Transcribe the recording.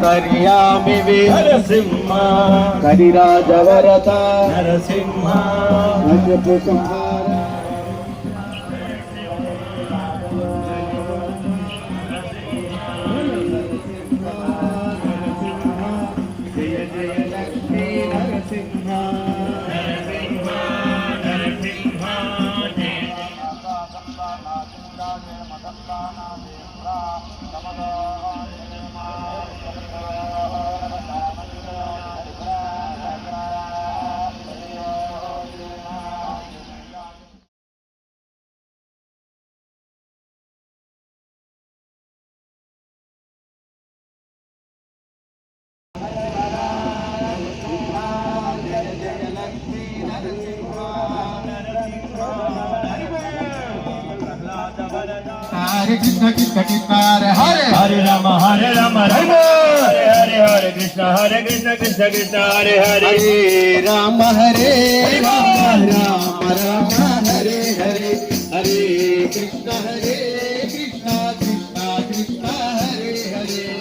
అంతర్యామి నరసింహ కరిరాజవరత నరసింహ నరపు సంహార జయ జయ లక్ష్మీ నరసింహ हरे कृष्ण कृष्ण कृष्ण हरे हरे हरे राम राम हरे हरे हरे कृष्ण कृष्ण कृष्ण हरे हरे हरे राम राम राम हरे हरे हरे कृष्ण कृष्ण कृष्ण हरे हरे हरे